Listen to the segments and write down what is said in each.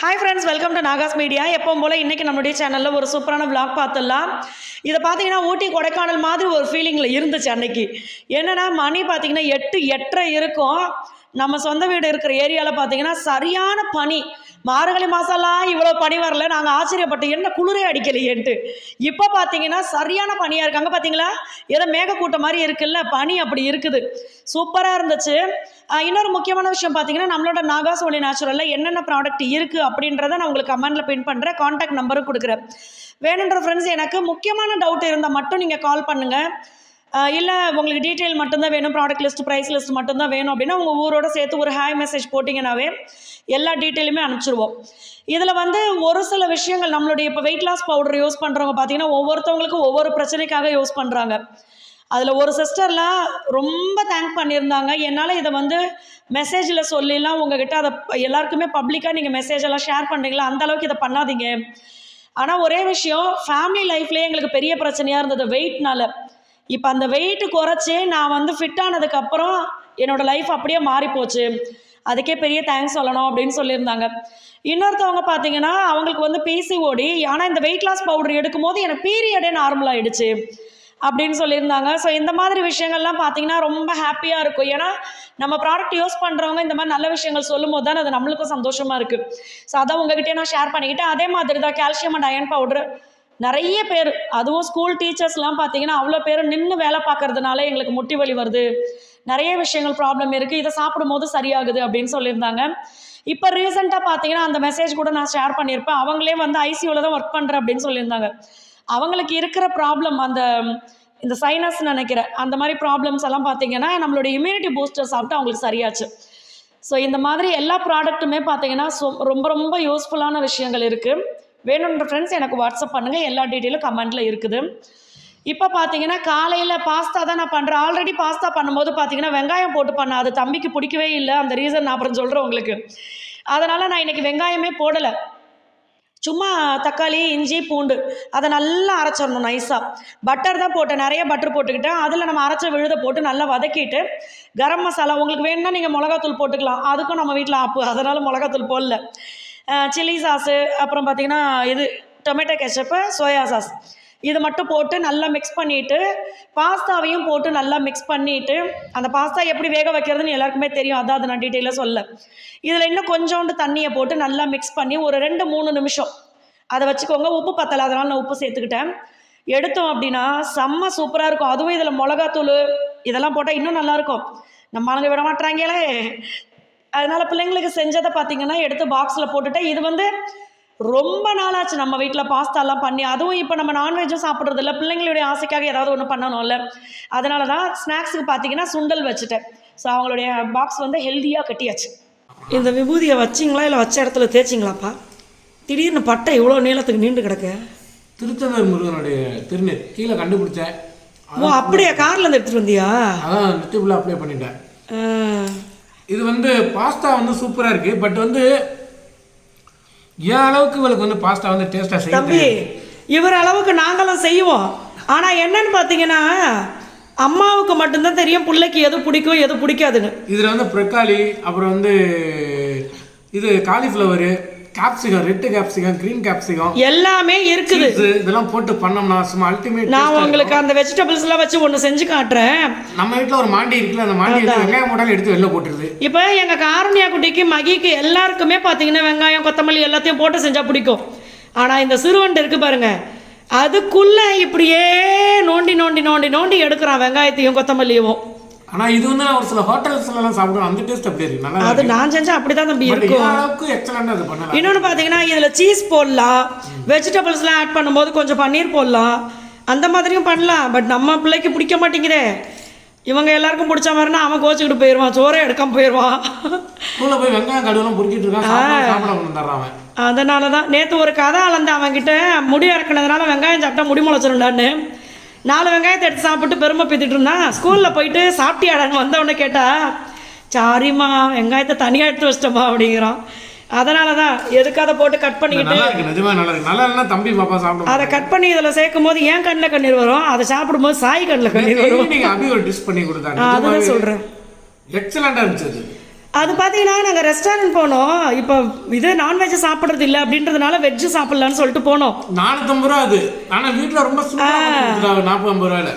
Hi friends, welcome to Nahash media. எப்பவும் போல் இன்றைக்கி நம்மளுடைய சேனலில் ஒரு சூப்பரான விளாக் பார்த்துடலாம். இதை பார்த்தீங்கன்னா ஊட்டி கொடைக்கானல் மாதிரி ஒரு ஃபீலிங்கில் இருந்துச்சு அன்னைக்கு. என்னென்னா மணி பார்த்தீங்கன்னா 8:30 இருக்கும். நம்ம சொந்த வீடு இருக்கிற ஏரியாவில் பார்த்தீங்கன்னா சரியான பனி. மார்கழி மாதம்லாம் இவ்வளோ பனி வரல. நாங்கள் ஆச்சரியப்பட்டு என்ன குளிரே அடிக்கலையேன்ட்டு. இப்போ பார்த்தீங்கன்னா சரியான பனியாக இருக்குது. அங்கே பார்த்தீங்களா ஏதோ மேகக்கூட்டம் மாதிரி இருக்குல்ல, பனி அப்படி இருக்குது. சூப்பராக இருந்துச்சு. இன்னொரு முக்கியமான விஷயம் பார்த்தீங்கன்னா நம்மளோட நாகாஸ் ஒலி நேச்சுரலில் என்னென்ன ப்ராடக்ட் இருக்குது அப்படின்றத நான் உங்களுக்கு கமெண்டில் பின் பண்ணுறேன். கான்டாக்ட் நம்பரும் கொடுக்குறேன். வேணுன்ற ஃப்ரெண்ட்ஸ் எனக்கு முக்கியமான டவுட் இருந்தால் மட்டும் நீங்கள் கால் பண்ணுங்கள். இல்லை உங்களுக்கு டீட்டெயில் மட்டும்தான் வேணும், ப்ராடக்ட் லிஸ்ட் ப்ரைஸ் லிஸ்ட் மட்டும்தான் வேணும் அப்படின்னா உங்கள் ஊரோட சேர்த்து ஒரு ஹாய் மெசேஜ் போட்டிங்கன்னாவே எல்லா டீட்டெயிலுமே அனுப்பிச்சிடுவோம். இதில் ஒரு சில விஷயங்கள் நம்மளுடைய இப்போ வெயிட் லாஸ் பவுடர் யூஸ் பண்ணுறவங்க பார்த்தீங்கன்னா ஒவ்வொருத்தவங்களுக்கும் ஒவ்வொரு பிரச்சனைக்காக யூஸ் பண்ணுறாங்க. அதில் ஒரு சிஸ்டர்லாம் ரொம்ப தேங்க் பண்ணியிருந்தாங்க. என்னால் இதை மெசேஜில் சொல்லிலாம் உங்ககிட்ட அதை எல்லாருக்குமே பப்ளிக்காக நீங்கள் மெசேஜெல்லாம் ஷேர் பண்ணுறீங்களா, அந்தளவுக்கு இதை பண்ணாதீங்க. ஆனால் ஒரே விஷயம், ஃபேமிலி லைஃப்லேயே எங்களுக்கு பெரிய பிரச்சனையாக இருந்தது வெயிட்னால. இப்போ அந்த வெயிட்டு குறைச்சி நான் ஃபிட் ஆனதுக்கப்புறம் என்னோடய லைஃப் அப்படியே மாறிப்போச்சு. அதுக்கே பெரிய தேங்க்ஸ் சொல்லணும் அப்படின்னு சொல்லியிருந்தாங்க. இன்னொருத்தவங்க பார்த்தீங்கன்னா அவங்களுக்கு பிசிஓடி, ஆனால் இந்த வெயிட் லாஸ் பவுடர் எடுக்கும்போது எனக்கு பீரியடே நார்மல் ஆகிடுச்சு அப்படின்னு சொல்லியிருந்தாங்க. ஸோ இந்த மாதிரி விஷயங்கள்லாம் பார்த்தீங்கன்னா ரொம்ப ஹாப்பியாக இருக்கும். ஏன்னா நம்ம ப்ராடக்ட் யூஸ் பண்ணுறவங்க இந்த மாதிரி நல்ல விஷயங்கள் சொல்லும் போது தான் அது நம்மளுக்கும் சந்தோஷமாக இருக்குது. ஸோ அதான் உங்ககிட்டே நான் ஷேர் பண்ணிக்கிட்டேன். அதே மாதிரி தான் கால்சியம் அண்ட் அயன் பவுடர் நிறைய பேர், அதுவும் ஸ்கூல் டீச்சர்ஸ்லாம் பார்த்தீங்கன்னா அவ்வளோ பேர் நின்று வேலை பார்க்கறதுனால எங்களுக்கு முட்டி வலி வருது, நிறைய விஷயங்கள் ப்ராப்ளம் இருக்குது, இதை சாப்பிடும் போது சரியாகுது அப்படின்னு சொல்லியிருந்தாங்க. இப்போ ரீசெண்டாக பார்த்தீங்கன்னா அந்த மெசேஜ் கூட நான் ஷேர் பண்ணியிருப்பேன். அவங்களே ஐசியூவில் தான் ஒர்க் பண்ணுறேன் அப்படின்னு சொல்லியிருந்தாங்க. அவங்களுக்கு இருக்கிற ப்ராப்ளம் இந்த சைனஸ் நினைக்கிறேன், அந்த மாதிரி ப்ராப்ளம்ஸ் எல்லாம் பார்த்தீங்கன்னா நம்மளுடைய இம்யூனிட்டி பூஸ்டர் சாப்பிட்டு அவங்களுக்கு சரியாச்சு. ஸோ இந்த மாதிரி எல்லா ப்ராடக்ட்டுமே பார்த்தீங்கன்னா ரொம்ப ரொம்ப யூஸ்ஃபுல்லான விஷயங்கள் இருக்குது. வேணுன்ற ஃப்ரெண்ட்ஸ் எனக்கு வாட்ஸ்அப் பண்ணுங்கள், எல்லா டீட்டெயிலும் கமெண்ட்டில் இருக்குது. இப்போ பார்த்தீங்கன்னா காலையில் பாஸ்தா தான் நான் பண்ணுறேன். ஆல்ரெடி பாஸ்தா பண்ணும்போது பார்த்தீங்கன்னா வெங்காயம் போட்டு பண்ணேன். அது தம்பிக்கு பிடிக்கவே இல்லை. அந்த ரீசன் நான் அப்புறம் சொல்கிறேன் உங்களுக்கு. அதனால் நான் இன்றைக்கி வெங்காயமே போடலை. சும்மா தக்காளி, இஞ்சி, பூண்டு அதை நல்லா அரைச்சிடணும் நைஸாக. பட்டர் தான் போட்டேன், நிறைய பட்டர் போட்டுக்கிட்டேன். அதில் நம்ம அரைச்ச விழுதை போட்டு நல்லா வதக்கிட்டு கரம் மசாலா உங்களுக்கு வேணும்னா நீங்கள் மிளகாத்தூள் போட்டுக்கலாம். அதுக்கும் நம்ம வீட்டில் ஆப்பு, அதனால் மிளகாத்தூள் போடல. சில்லி சாஸு, அப்புறம் பார்த்திங்கன்னா டொமேட்டோ கெச்சப்பு, சோயா சாஸ் இது மட்டும் போட்டு நல்லா மிக்ஸ் பண்ணிவிட்டு பாஸ்தாவையும் போட்டு நல்லா மிக்ஸ் பண்ணிவிட்டு, அந்த பாஸ்தா எப்படி வேக வைக்கிறதுன்னு எல்லாருக்குமே தெரியும், அதாவது நான் டீட்டெயிலாக சொல்ல. இதில் இன்னும் கொஞ்சோண்டு தண்ணியை போட்டு நல்லா மிக்ஸ் பண்ணி ஒரு 2-3 நிமிஷம் அதை வச்சுக்கோங்க. உப்பு பத்தலை, அதனால் நான் உப்பு சேர்த்துக்கிட்டேன். எடுத்தோம் அப்படின்னா செம்ம சூப்பராக இருக்கும். அதுவும் இதில் மிளகாத்தூள் இதெல்லாம் போட்டால் இன்னும் நல்லாயிருக்கும். நம்ம ஆளுங்க விட மாட்டுறாங்களே, அதனால் பிள்ளைங்களுக்கு செஞ்சதை பார்த்திங்கன்னா எடுத்து பாக்ஸில் போட்டுட்டு, இது ரொம்ப நாளாச்சு நம்ம வீட்டில் பாஸ்தாலாம் பண்ணி. அதுவும் இப்போ நம்ம நான்வெஜ்ஜும் சாப்பிட்றதில்ல, பிள்ளைங்களுடைய ஆசைக்காக ஏதாவது ஒன்று பண்ணணும்ல, அதனால தான் ஸ்நாக்ஸுக்கு பார்த்திங்கன்னா சுண்டல் வச்சுட்டேன். ஸோ அவங்களுடைய பாக்ஸ் ஹெல்த்தியாக கட்டியாச்சு. இந்த விபூதியை வச்சிங்களா இல்லை வச்ச இடத்துல தேய்ச்சிங்களாப்பா? திடீர்னு பட்டை இவ்வளோ நீளத்துக்கு நீண்டு கிடக்கு. திருச்செந்தூர் முருகனுடைய திருநீர் கீழே கண்டுபிடிச்சேன். ஓ அப்படியே கார்லேருந்து எடுத்துகிட்டு வந்தியா? அதான் நெத்திக்குள்ளே அப்ளை பண்ணிட்டேன். இது பாஸ்தா சூப்பராக இருக்குது. பட் என் அளவுக்கு இவளுக்கு பாஸ்தா டேஸ்ட்டாக செய்ய தம்பி, இவர் அளவுக்கு நாங்களும் செய்வோம். ஆனால் என்னன்னு பார்த்தீங்கன்னா அம்மாவுக்கு மட்டும்தான் தெரியும் பிள்ளைக்கு எது பிடிக்கும் எது பிடிக்காதுன்னு. இதில் ப்ரொக்காலி, அப்புறம் இது cauliflower, capsicum, red capsicum, green capsicum எல்லாமே இருக்குது. இதெல்லாம் போட்டு பண்ணோம்னா சும்மா அல்டிமேட். நான் உங்களுக்கு அந்த வெஜிடபிள்ஸ் எல்லாம் வச்சு ஒன்று செஞ்சு காட்டுறேன். நம்ம வீட்டில் ஒரு மாண்டி இருக்குல்ல, அந்த மாண்டி வெங்காயம் போட்டாலும் எடுத்து வெளில போட்டுருது. இப்போ எங்கள் காரணியா குட்டிக்கு, மகிக்கு எல்லாருக்குமே பார்த்தீங்கன்னா வெங்காயம், கொத்தமல்லி எல்லாத்தையும் போட்டு செஞ்சால் பிடிக்கும். ஆனால் இந்த சிறுவண்டு இருக்குது பாருங்க, அதுக்குள்ளே இப்படியே நோண்டி நோண்டி நோண்டி நோண்டி எடுக்கிறான் வெங்காயத்தையும் கொத்தமல்லியும். ஆனால் இது நான் ஒரு சில ஹோட்டல்ஸ்லாம் சாப்பிடுவோம், அந்த டேஸ்ட் அப்படி இருக்கு. நல்லா அது நான் செஞ்சால் அப்படி தான் தம்பி இருக்கும். எக்ஸலண்டாக அது பண்ணலாம். இன்னொன்று பார்த்தீங்கன்னா இதில் சீஸ் போடலாம், வெஜிடபிள்ஸ்லாம் ஆட் பண்ணும்போது கொஞ்சம் பன்னீர் போடலாம், அந்த மாதிரியும் பண்ணலாம். பட் நம்ம பிள்ளைக்கு பிடிக்க மாட்டேங்குதே. இவங்க எல்லாருக்கும் பிடிச்ச மாதிரினா அவன் கோச்சிக்கிட்டு போயிடுவான், சோறே எடுக்காம போயிடுவான். ஸ்கூலில் போய் வெங்காயம் கடுவெல்லாம் பொறுக்கிட்டு இருக்கான். அதனால தான் நேற்று ஒரு கதை அளந்து அவன்கிட்ட முடி இறக்குனதுனால வெங்காயம் சாப்பிட்டா முடி முளைச்சிருண்டான்னு 4 வெங்காயத்தை எடுத்து சாப்பிட்டு பெருமை பீத்திட்டு இருந்தான். ஸ்கூலில் போயிட்டு சாப்பிட்டியாடான்னு வந்தவொடனே கேட்டா, சாரிம்மா வெங்காயத்தை தனியாக எடுத்து வச்சிட்டோமா அப்படிங்கிறான். அதனால தான் எதுக்கு அதை போட்டு கட் பண்ணிக்கிட்டு அதை கட் பண்ணி இதில் சேர்க்கும் போது ஏன் கண்ணில் கண்ணீர் வரும், அதை சாப்பிடும்போது சாய் கண்ணில் கண்ணீர் வரும். அதான் சொல்கிறேன். எக்ஸலண்டாக இருந்துச்சு. அது பார்த்தீங்கன்னா நாங்கள் ரெஸ்டாரண்ட் போனோம். இப்போ இது நான்வெஜ் சாப்பிட்றது இல்லை அப்படின்றதுனால வெஜ்ஜு சாப்பிட்லான்னு சொல்லிட்டு போனோம். 450 ரூபா அது. ஆனால் வீட்டில் ரொம்ப 40-50 ரூபாயில்.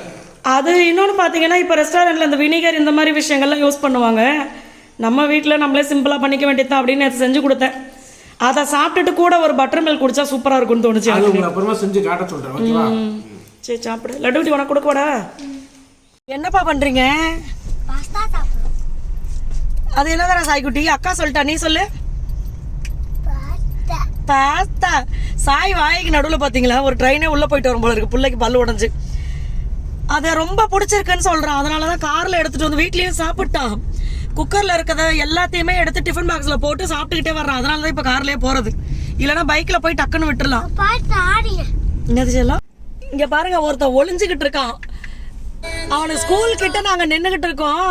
அது இன்னொன்று பார்த்தீங்கன்னா இப்போ ரெஸ்டாரண்ட்டில் இந்த வினிகர் இந்த மாதிரி விஷயங்கள்லாம் யூஸ் பண்ணுவாங்க. நம்ம வீட்டில் நம்மளே சிம்பிளாக பண்ணிக்க வேண்டியது தான் அப்படின்னு செஞ்சு கொடுத்தேன். அதை சாப்பிட்டுட்டு கூட ஒரு பட்டர் மில்க் குடிச்சா சூப்பராக இருக்கும்னு தோணுச்சு. அப்புறமா செஞ்சு காட்ட சொல்கிறேன், ஓகேவா? சரி சாப்பிடு. லட்டு குட்டி உனக்கு கொடுக்கவாடா? என்னப்பா பண்ணுறீங்க? அது என்னதான சாய்க்குட்டி? அக்கா சொல்லிட்டா, நீ சொல்லு. பாஸ்தா. சாய் வாய்க்கு நடுவில் பார்த்தீங்களா ஒரு ட்ரெயினே உள்ளே போயிட்டு வரும் போல இருக்கு. பிள்ளைக்கு பல்லு உடஞ்சி அதை ரொம்ப பிடிச்சிருக்குன்னு சொல்கிறான். அதனால தான் காரில் எடுத்துகிட்டு வந்து வீட்லேயும் சாப்பிட்டான். குக்கரில் இருக்கிறத எல்லாத்தையுமே எடுத்து டிஃபன் பாக்ஸில் போட்டு சாப்பிட்டுக்கிட்டே வர்றான். அதனால தான் இப்போ கார்லேயே போகிறது. இல்லைன்னா பைக்கில் போய் டக்குன்னு விட்டுடலாம். என்னது செல்லம்? இங்கே பாருங்க, ஒருத்தன் ஒளிஞ்சுக்கிட்டு இருக்கான். அவனுக்கு ஸ்கூல் கிட்ட நாங்கள் நின்றுக்கிட்டு இருக்கோம்.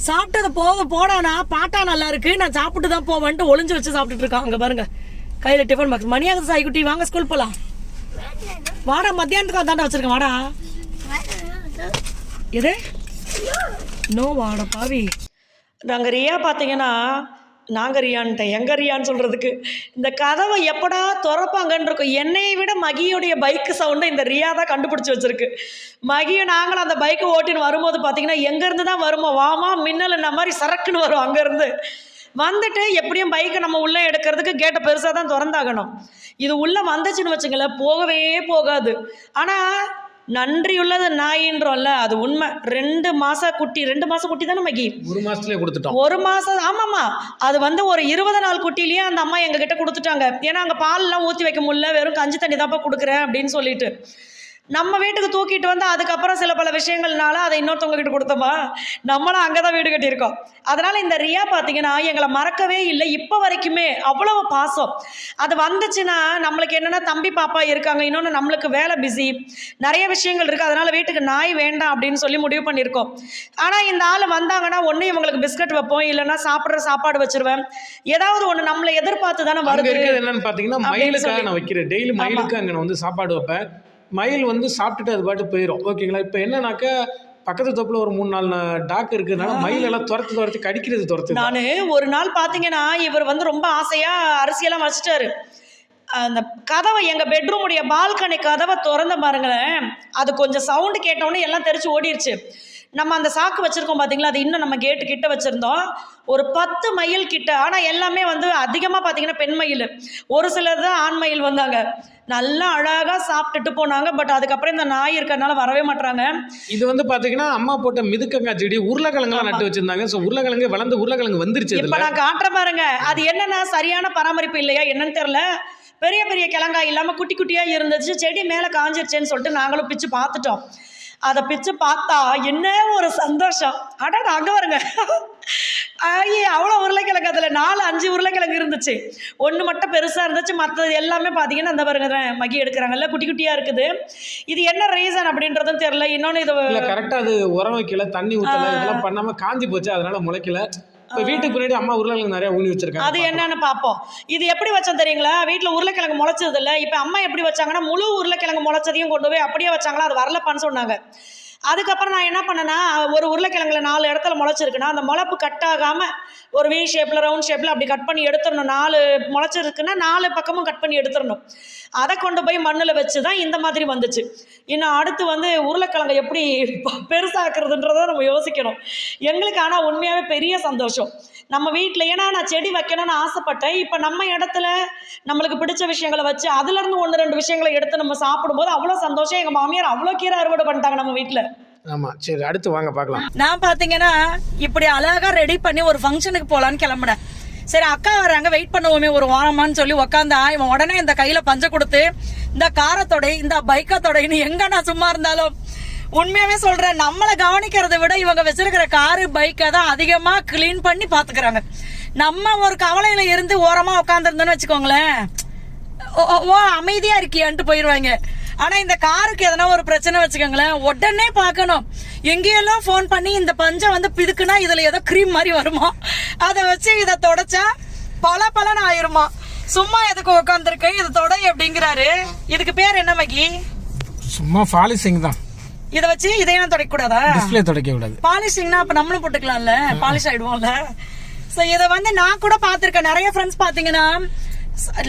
சாப்பிட்டது போடானா பாட்டா நல்லா இருக்கு, நான் சாப்பிட்டு தான் போவேன்ட்டு ஒளிஞ்சு வச்சு சாப்பிட்டுட்டு இருக்கான். அங்கே பாருங்க, கையில் டிஃபன் பாக்ஸ். மணியாகுது சாய்க்குட்டி, வாங்க ஸ்கூல் போகலாம். வாடா, மத்தியானத்துக்கு தாண்டா வச்சிருக்கேன், வாடா. எது நோ வாடா பாவி. நாங்கள் ரியா பார்த்தீங்கன்னா, நாங்கள் ரியான்ட்டேன், எங்கள் ரியான்னு சொல்கிறதுக்கு இந்த கதவை எப்படா திறப்பாங்கன்னு இருக்கும். என்னையை விட மகியோடைய பைக்கு சவுண்டை இந்த ரியா தான் கண்டுபிடிச்சி வச்சுருக்கு. மகியை நாங்களும் அந்த பைக்கை ஓட்டின்னு வரும்போது பார்த்தீங்கன்னா எங்கேருந்து தான் வருமோ, வாமா மின்னல் இந்த மாதிரி சரக்குன்னு வரும். அங்கேருந்து வந்துட்டு எப்படியும் பைக்கை நம்ம உள்ளே எடுக்கிறதுக்கு கேட்டை பெருசாக தான் திறந்தாகணும். இது உள்ளே வந்துச்சுன்னு வச்சுங்களேன், போகவே போகாது. ஆனால் நன்றியுள்ளது நாயின்றோம்ல, அது உண்மை. 2 மாச குட்டி தானே மகி? 1 மாசத்துலயே கொடுத்துட்டோம். 1 மாசம். ஆமாம்மா, அது வந்து ஒரு 20 நாள் குட்டிலேயே அந்த அம்மா எங்ககிட்ட கொடுத்துட்டாங்க. ஏன்னா அங்கே பால்லாம் ஊற்றி வைக்க முடியல, வெறும் கஞ்சி தண்ணி தான்ப்பா கொடுக்குறேன் அப்படின்னு சொல்லிட்டு நம்ம வீட்டுக்கு தூக்கிட்டு வந்து அதுக்கப்புறம் சில பல விஷயங்கள்னால அதை இன்னொருத்தவங்க கிட்ட கொடுத்தோமா, நம்மளும் அங்கே தான் வீடு கட்டியிருக்கோம். அதனால் இந்த ரியா பார்த்தீங்கன்னா எங்களை மறக்கவே இல்லை இப்போ வரைக்குமே. அவ்வளவு பாசம். அது வந்துச்சுன்னா நம்மளுக்கு என்னென்னா தம்பி பாப்பா இருக்காங்க, இன்னொன்று நம்மளுக்கு வேலை பிஸி, நிறைய விஷயங்கள் இருக்குது. அதனால் வீட்டுக்கு நாய் வேண்டாம் அப்படின்னு சொல்லி முடிவு பண்ணியிருக்கோம். ஆனால் இந்த ஆள் வந்தாங்கன்னா ஒன்று இவங்களுக்கு பிஸ்கட் வைப்போம், இல்லைன்னா சாப்பிட்ற சாப்பாடு வச்சிருவேன். ஏதாவது ஒன்று நம்மளை எதிர்பார்த்து தானே வருது. என்னன்னு பார்த்தீங்கன்னா மயிலுக்காக நான் வைக்கிறேன். டெய்லி மயிலுக்கு அங்கே நான் வந்து சாப்பாடு வைப்பேன். மயில் வந்து சாப்பிட்டுட்டு அது பாட்டு போயிடும், ஓகேங்களா? இப்போ என்னன்னாக்கா பக்கத்து தோப்பில் ஒரு 3-4 டாக் இருக்கிறதுனால மயிலெல்லாம் துரத்து கடிக்கிறது. நான் ஒரு நாள் பார்த்தீங்கன்னா இவர் வந்து ரொம்ப ஆசையாக அரிசியெல்லாம் வச்சுட்டாரு. அந்த கதவை, எங்கள் பெட்ரூமுடைய பால்கனி கதவை திறந்த பாருங்களேன், அது கொஞ்சம் சவுண்டு கேட்டோன்னே எல்லாம் தெரிச்சு ஓடிடுச்சு. நம்ம அந்த சாக்கு வச்சுருக்கோம் பார்த்தீங்களா, அது இன்னும் நம்ம கேட்டு கிட்ட வச்சுருந்தோம். ஒரு 10 மயில் கிட்ட. ஆனால் எல்லாமே வந்து அதிகமாக பார்த்தீங்கன்னா பெண் மயில், ஒரு சிலர் தான் ஆண் மயில் வந்தாங்க. நல்லா அழகாக சாப்பிட்டுட்டு போனாங்க. பட் அதுக்கப்புறம் இந்த நாய் இருக்கிறதுனால வரவே மாட்டாங்க. இது வந்து பார்த்தீங்கன்னா அம்மா போட்ட மிதுக்கங்காய் செடி, உருளைக்கிழங்குலாம் நட்டு வச்சிருந்தாங்க. ஸோ உருளைக்கிழங்கு வளர்ந்து உருளைக்கிழங்கு வந்துருச்சு. இப்போ நான் காட்டுறேன் பாருங்க. அது என்னன்னா சரியான பராமரிப்பு இல்லையா என்னன்னு தெரியல, பெரிய பெரிய கிழங்காய் இல்லாமல் குட்டி குட்டியாக இருந்துச்சு. செடி மேலே காஞ்சிருச்சேன்னு சொல்லிட்டு நாங்களும் பிச்சு பார்த்துட்டோம். அதை பிச்சு பார்த்தா என்ன ஒரு சந்தோஷம். அடடா, அங்கே வருங்க, அவ்வளோ உருளைக்கிழங்கு. அதில் 4-5 உருளைக்கிழங்கு இருந்துச்சு. ஒன்று மட்டும் பெருசாக இருந்துச்சு, மற்றது எல்லாமே பார்த்தீங்கன்னா அந்த பாருங்க மகி எடுக்கிறாங்கல்ல, குட்டி குட்டியாக இருக்குது. இது என்ன ரீசன் அப்படின்றதும் தெரியல. இன்னொன்று இது கரெக்டாக அது உரம் வைக்கல, தண்ணி ஊற்றல, இதெல்லாம் பண்ணாமல் காஞ்சி போச்சு, அதனால முளைக்கல. இப்போ வீட்டுக்கு பின்னாடி அம்மா உருளைக்கிழங்கு நிறையா ஊனி வச்சிருக்காங்க. அது என்னன்னு பார்ப்போம். இது எப்படி வச்சோம் தெரியுங்களா? வீட்டில் உருளைக்கிழங்கு முளைச்சது இல்லை. இப்போ அம்மா எப்படி வச்சாங்கன்னா முழு உருளைக்கிழங்கு முளைச்சதையும் கொண்டு போய் அப்படியே வச்சாங்களா, அது வரலப்பான்னு சொன்னாங்க. அதுக்கப்புறம் நான் என்ன பண்ணேன்னா, ஒரு உருளைக்கிழங்குல 4 இடத்துல முளைச்சிருக்குன்னா அந்த முளைப்பு கட் ஆகாமல் ஒரு வி ஷேப்பில் ரவுண்ட் ஷேப்பில் அப்படி கட் பண்ணி எடுத்துடணும். 4 முளைச்சிருக்குன்னா 4 பக்கமும் கட் பண்ணி எடுத்துடணும். அதை கொண்டு போய் மண்ணில் வச்சு தான் இந்த மாதிரி வந்துச்சு. இன்னும் அடுத்து வந்து உருளைக்கிழங்கை எப்படி பெருசாக்குறதுன்றதை நம்ம யோசிக்கணும். எங்களுக்கு ஆனால் உண்மையாகவே பெரிய சந்தோஷம் நம்ம வீட்டில். ஏன்னா நான் செடி வைக்கணும்னு ஆசைப்பட்டேன். இப்போ நம்ம இடத்துல நம்மளுக்கு பிடிச்ச விஷயங்களை வச்சு அதுலேருந்து 1-2 விஷயங்களை எடுத்து நம்ம சாப்பிடும்போது அவ்வளோ சந்தோஷம். எங்கள் மாமியார் அவ்வளோ கீரை அறுவடை பண்ணிட்டாங்க நம்ம வீட்டில். ஆமாம், சரி அடுத்து வாங்க பார்க்கலாம். நான் பார்த்தீங்கன்னா இப்படி அழகாக ரெடி பண்ணி ஒரு ஃபங்க்ஷனுக்கு போகலான்னு கிளம்புனேன். சரி அக்கா வராங்க, வெயிட் பண்ணுவோமே ஒரு வாரமான்னு சொல்லி உக்காந்தா, இவன் உடனே இந்த கையில் பஞ்சை கொடுத்து இந்த காரத்தொடை இந்த பைக்கத்தொடைன்னு எங்கே நான் சும்மா இருந்தாலும் உண்மையாகவே சொல்கிறேன், நம்மளை கவனிக்கிறத விட இவங்க வச்சிருக்கிற காரு பைக்கை தான் அதிகமாக க்ளீன் பண்ணி பார்த்துக்கிறாங்க. நம்ம ஒரு கவலையில் இருந்து ஓரமாக உட்காந்துருந்தோன்னு வச்சுக்கோங்களேன், ஓ அமைதியாக இருக்கியான்ட்டு போயிடுவாங்க. ஆனா இந்த காருக்கு எதனா ஒரு பிரச்சனை வச்சுக்கோங்களேன், உடனே பார்க்கணும். எங்கேயெல்லாம் ஃபோன் பண்ணி இந்த பஞ்சை வந்து பிதுக்குனா இதுல ஏதோ கிரீம் மாதிரி வருமா, அதை வச்சு இதை தொடச்சா பலன்னு ஆயிருமா. சும்மா எதுக்கு உட்காந்துருக்கு, இது தொடை அப்படிங்கிறாரு. இதுக்கு பேர் என்ன மகி? சும்மா பாலிஷிங் தான். இதை வச்சு இதையும் துடைக்க கூடாதா? டிஸ்ப்ளே துடைக்க கூடாது. பாலிஷிங்னா அப்ப நம்மளும் போட்டுக்கலாம்ல, பாலிஷ் ஆயிடுவோம்ல. ஸோ இதை வந்து நான் கூட பார்த்துருக்கேன். நிறைய ஃப்ரெண்ட்ஸ் பார்த்தீங்கன்னா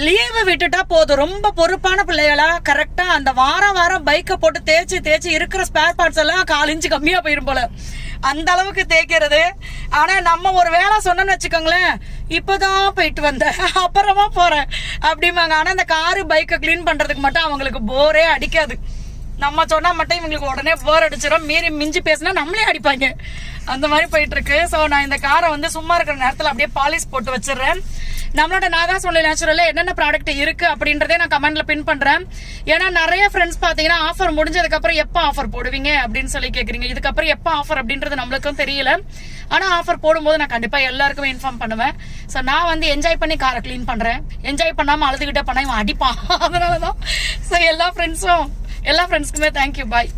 லீவு விட்டுட்டா போதும், ரொம்ப பொறுப்பான பிள்ளைகளா கரெக்டா அந்த வாரம் பைக்கை போட்டு தேய்ச்சி இருக்கிற ஸ்பேர் பார்ட்ஸ் எல்லாம் 1/4 இன்ச்சு கம்மியா போயிரும் போல, அந்த அளவுக்கு தேய்க்கிறது. ஆனா நம்ம ஒரு வேலை சொன்னோம்னு வச்சுக்கோங்களேன், இப்பதான் போயிட்டு வந்தேன் அப்புறமா போறேன் அப்படிம்பாங்க. ஆனா இந்த காரு பைக்கை கிளீன் பண்றதுக்கு மட்டும் அவங்களுக்கு போரே அடிக்காது. நம்ம சொன்னா மட்டும் இவங்களுக்கு உடனே போர் அடிச்சிடும், மீறி மிஞ்சி பேசினா நம்மளே அடிப்பாங்க. அந்த மாதிரி போயிட்டு இருக்கு. ஸோ நான் இந்த காரை வந்து சும்மா இருக்கிற நேரத்தில் அப்படியே பாலிஷ் போட்டு வச்சிடுறேன். நம்மளோட நாகாஸ் ஒன்லி நேச்சுரல்ல என்னென்ன ப்ராடக்ட் இருக்கு அப்படின்றதே நான் கமெண்ட்ல பின் பண்றேன். ஏன்னா நிறைய ஃப்ரெண்ட்ஸ் பாத்தீங்கன்னா ஆஃபர் முடிஞ்சதுக்கு அப்புறம் எப்போ ஆஃபர் போடுவீங்க அப்படின்னு சொல்லி கேக்குறீங்க. இதுக்கப்புறம் எப்போ ஆஃபர் அப்படின்றது நம்மளுக்கும் தெரியல. ஆனா ஆஃபர் போடும்போது நான் கண்டிப்பா எல்லாருக்குமே இன்ஃபார்ம் பண்ணுவேன். ஸோ நான் வந்து என்ஜாய் பண்ணி காரை கிளீன் பண்றேன். என்ஜாய் பண்ணாம அழுதுகிட்டே பண்ணா இவன் அடிப்பான். அதனாலதான் ஸோ எல்லா ஃப்ரெண்ட்ஸ்க்குமே தேங்க்யூ, பாய்.